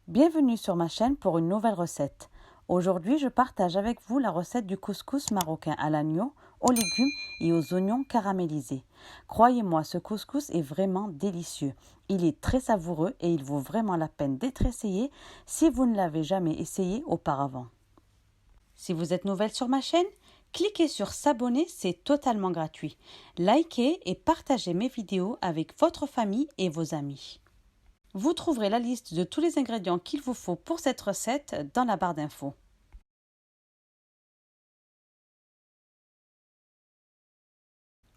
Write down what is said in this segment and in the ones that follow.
Bienvenue sur ma chaîne pour une nouvelle recette. Aujourd'hui, je partage avec vous la recette du couscous marocain à l'agneau, aux légumes et aux oignons caramélisés. Croyez-moi, ce couscous est vraiment délicieux. Il est très savoureux et il vaut vraiment la peine d'être essayé si vous ne l'avez jamais essayé auparavant. Si vous êtes nouvelle sur ma chaîne, cliquez sur s'abonner, c'est totalement gratuit. Likez et partagez mes vidéos avec votre famille et vos amis. Vous trouverez la liste de tous les ingrédients qu'il vous faut pour cette recette dans la barre d'infos.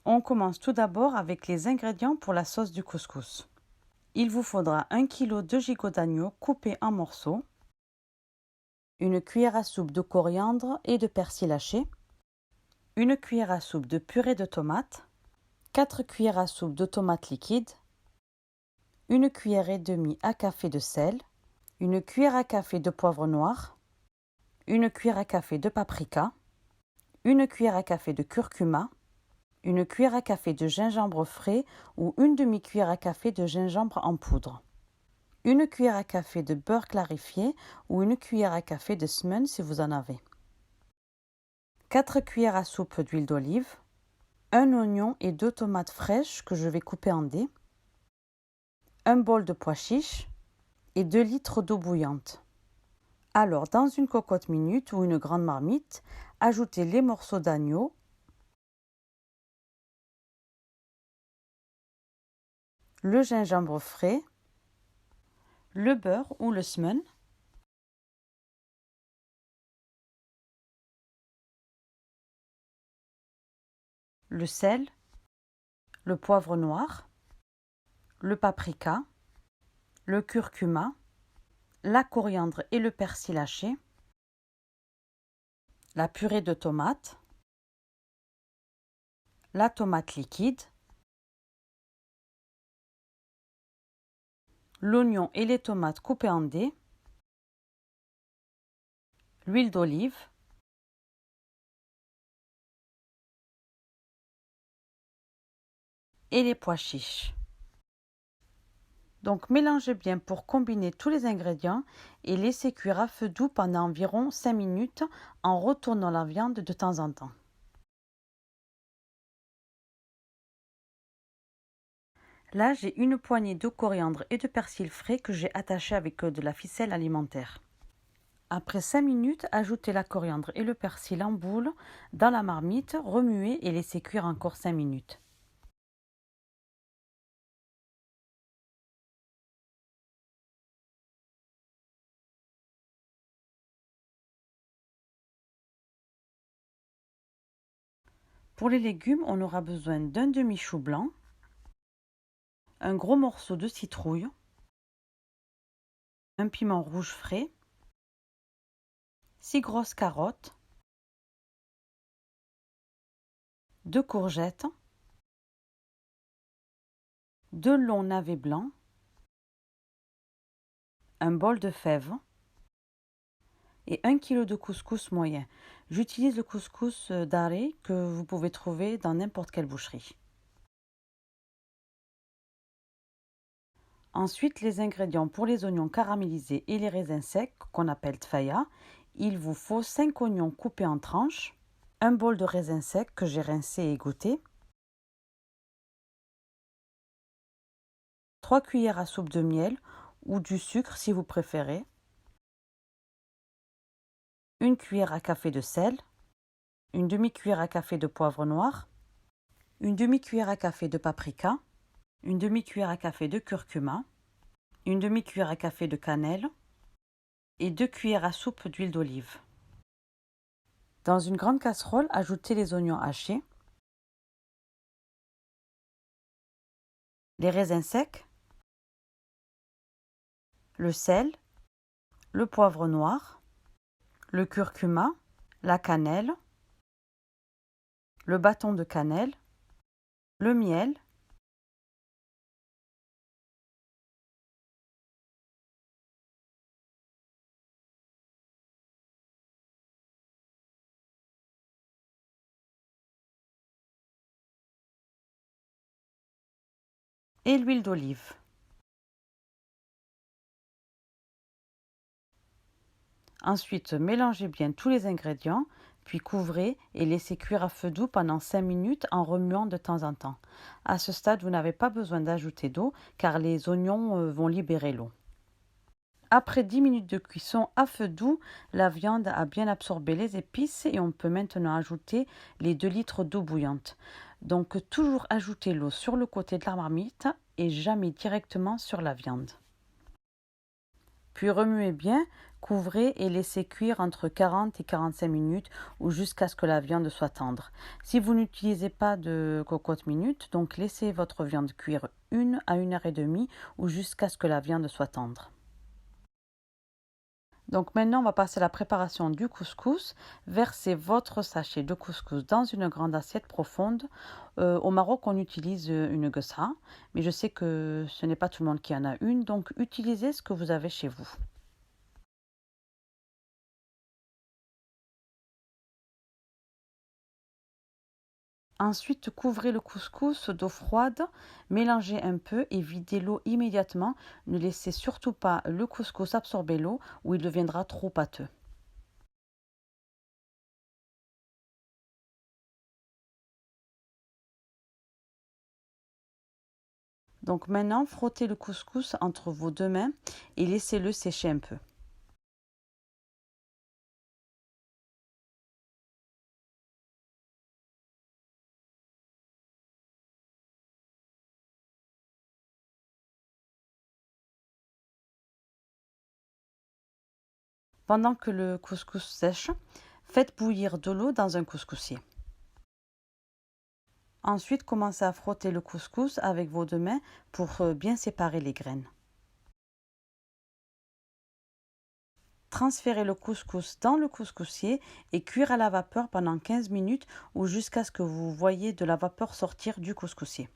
On commence tout d'abord avec les ingrédients pour la sauce du couscous. Il vous faudra 1 kg de gigot d'agneau coupé en morceaux, une cuillère à soupe de coriandre et de persil haché, une cuillère à soupe de purée de tomates, 4 cuillères à soupe de tomates liquides, une cuillère et demie à café de sel, une cuillère à café de poivre noir, une cuillère à café de paprika, une cuillère à café de curcuma, une cuillère à café de gingembre frais ou une demi-cuillère à café de gingembre en poudre, une cuillère à café de beurre clarifié ou une cuillère à café de semen si vous en avez, 4 cuillères à soupe d'huile d'olive, un oignon et 2 tomates fraîches que je vais couper en dés, un bol de pois chiches et 2 litres d'eau bouillante. Alors, dans une cocotte minute ou une grande marmite, ajoutez les morceaux d'agneau, le gingembre frais, le beurre ou le semen, le sel, le poivre noir, le paprika, le curcuma, la coriandre et le persil haché, la purée de tomates, la tomate liquide, l'oignon et les tomates coupées en dés, l'huile d'olive, et les pois chiches. Donc mélangez bien pour combiner tous les ingrédients et laissez cuire à feu doux pendant environ 5 minutes en retournant la viande de temps en temps. Là, j'ai une poignée de coriandre et de persil frais que j'ai attaché avec de la ficelle alimentaire. Après 5 minutes, ajoutez la coriandre et le persil en boule dans la marmite, remuez et laissez cuire encore 5 minutes. Pour les légumes, on aura besoin d'un demi-chou blanc, un gros morceau de citrouille, un piment rouge frais, 6 grosses carottes, 2 courgettes, 2 longs navets blancs, un bol de fèves et 1 kg de couscous moyen. J'utilise le couscous d'arrêt que vous pouvez trouver dans n'importe quelle boucherie. Ensuite, les ingrédients pour les oignons caramélisés et les raisins secs, qu'on appelle tfaya. Il vous faut 5 oignons coupés en tranches, un bol de raisins secs que j'ai rincé et égoutté, 3 cuillères à soupe de miel ou du sucre si vous préférez, une cuillère à café de sel, une demi-cuillère à café de poivre noir, une demi-cuillère à café de paprika, une demi-cuillère à café de curcuma, une demi-cuillère à café de cannelle et 2 cuillères à soupe d'huile d'olive. Dans une grande casserole, ajoutez les oignons hachés, les raisins secs, le sel, le poivre noir, le curcuma, la cannelle, le bâton de cannelle, le miel et l'huile d'olive. Ensuite, mélangez bien tous les ingrédients, puis couvrez et laissez cuire à feu doux pendant 5 minutes en remuant de temps en temps. À ce stade, vous n'avez pas besoin d'ajouter d'eau car les oignons vont libérer l'eau. Après 10 minutes de cuisson à feu doux, la viande a bien absorbé les épices et on peut maintenant ajouter les 2 litres d'eau bouillante. Donc toujours ajouter l'eau sur le côté de la marmite et jamais directement sur la viande. Puis remuez bien, couvrez et laissez cuire entre 40 et 45 minutes ou jusqu'à ce que la viande soit tendre. Si vous n'utilisez pas de cocotte minute, donc laissez votre viande cuire 1 à 1 heure et demie ou jusqu'à ce que la viande soit tendre. Donc maintenant, on va passer à la préparation du couscous. Versez votre sachet de couscous dans une grande assiette profonde. Au Maroc, on utilise une guessa, mais je sais que ce n'est pas tout le monde qui en a une, donc utilisez ce que vous avez chez vous. Ensuite, couvrez le couscous d'eau froide, mélangez un peu et videz l'eau immédiatement. Ne laissez surtout pas le couscous absorber l'eau ou il deviendra trop pâteux. Donc maintenant, frottez le couscous entre vos 2 mains et laissez-le sécher un peu. Pendant que le couscous sèche, faites bouillir de l'eau dans un couscoussier. Ensuite, commencez à frotter le couscous avec vos 2 mains pour bien séparer les graines. Transférez le couscous dans le couscoussier et cuire à la vapeur pendant 15 minutes ou jusqu'à ce que vous voyez de la vapeur sortir du couscoussier.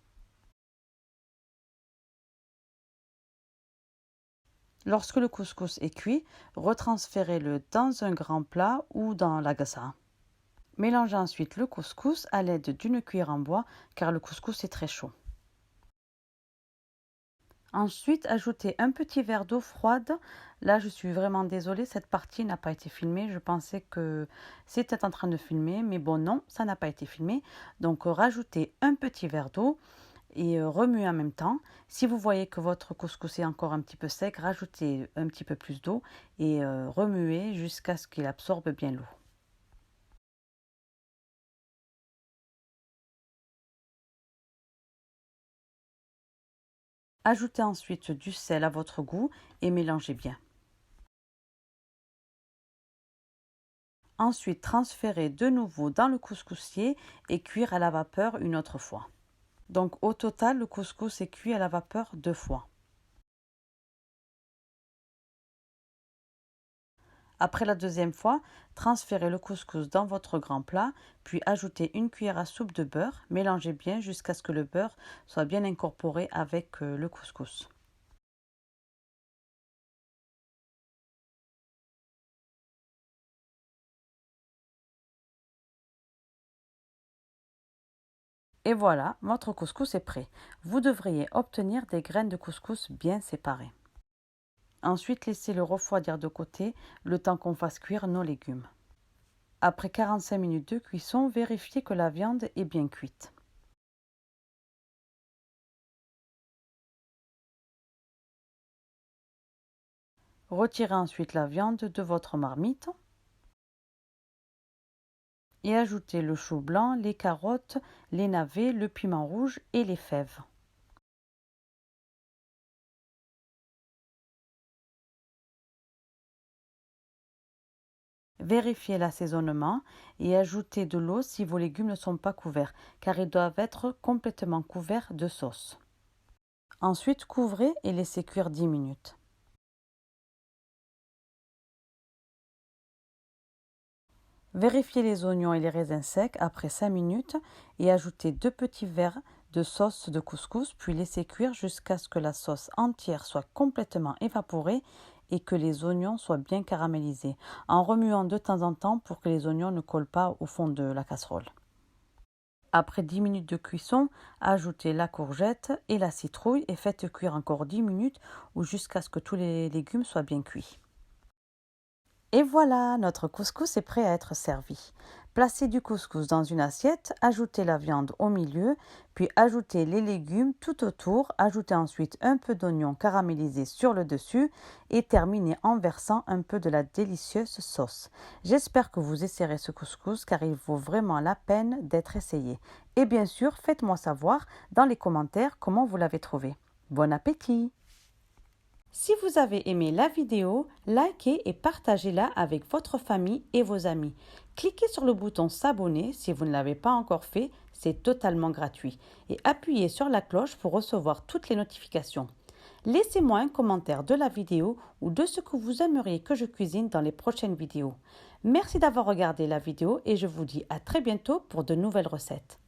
Lorsque le couscous est cuit, retransférez-le dans un grand plat ou dans la gassa. Mélangez ensuite le couscous à l'aide d'une cuillère en bois car le couscous est très chaud. Ensuite, ajoutez un petit verre d'eau froide. Là, je suis vraiment désolée, cette partie n'a pas été filmée. Je pensais que c'était en train de filmer, mais bon, non, ça n'a pas été filmé. Donc, rajoutez un petit verre d'eau et remuez en même temps. Si vous voyez que votre couscous est encore un petit peu sec, rajoutez un petit peu plus d'eau et remuez jusqu'à ce qu'il absorbe bien l'eau. Ajoutez ensuite du sel à votre goût et mélangez bien. Ensuite, transférez de nouveau dans le couscoussier et cuire à la vapeur une autre fois. Donc au total, le couscous est cuit à la vapeur 2 fois. Après la deuxième fois, transférez le couscous dans votre grand plat, puis ajoutez une cuillère à soupe de beurre. Mélangez bien jusqu'à ce que le beurre soit bien incorporé avec le couscous. Et voilà, votre couscous est prêt. Vous devriez obtenir des graines de couscous bien séparées. Ensuite, laissez-le refroidir de côté le temps qu'on fasse cuire nos légumes. Après 45 minutes de cuisson, vérifiez que la viande est bien cuite. Retirez ensuite la viande de votre marmite et ajoutez le chou blanc, les carottes, les navets, le piment rouge et les fèves. Vérifiez l'assaisonnement et ajoutez de l'eau si vos légumes ne sont pas couverts, car ils doivent être complètement couverts de sauce. Ensuite, couvrez et laissez cuire 10 minutes. Vérifiez les oignons et les raisins secs après 5 minutes et ajoutez 2 petits verres de sauce de couscous, puis laissez cuire jusqu'à ce que la sauce entière soit complètement évaporée et que les oignons soient bien caramélisés, en remuant de temps en temps pour que les oignons ne collent pas au fond de la casserole. Après 10 minutes de cuisson, ajoutez la courgette et la citrouille et faites cuire encore 10 minutes ou jusqu'à ce que tous les légumes soient bien cuits. Et voilà, notre couscous est prêt à être servi. Placez du couscous dans une assiette, ajoutez la viande au milieu, puis ajoutez les légumes tout autour, ajoutez ensuite un peu d'oignon caramélisé sur le dessus et terminez en versant un peu de la délicieuse sauce. J'espère que vous essaierez ce couscous car il vaut vraiment la peine d'être essayé. Et bien sûr, faites-moi savoir dans les commentaires comment vous l'avez trouvé. Bon appétit! Si vous avez aimé la vidéo, likez et partagez-la avec votre famille et vos amis. Cliquez sur le bouton s'abonner si vous ne l'avez pas encore fait, c'est totalement gratuit. Et appuyez sur la cloche pour recevoir toutes les notifications. Laissez-moi un commentaire de la vidéo ou de ce que vous aimeriez que je cuisine dans les prochaines vidéos. Merci d'avoir regardé la vidéo et je vous dis à très bientôt pour de nouvelles recettes.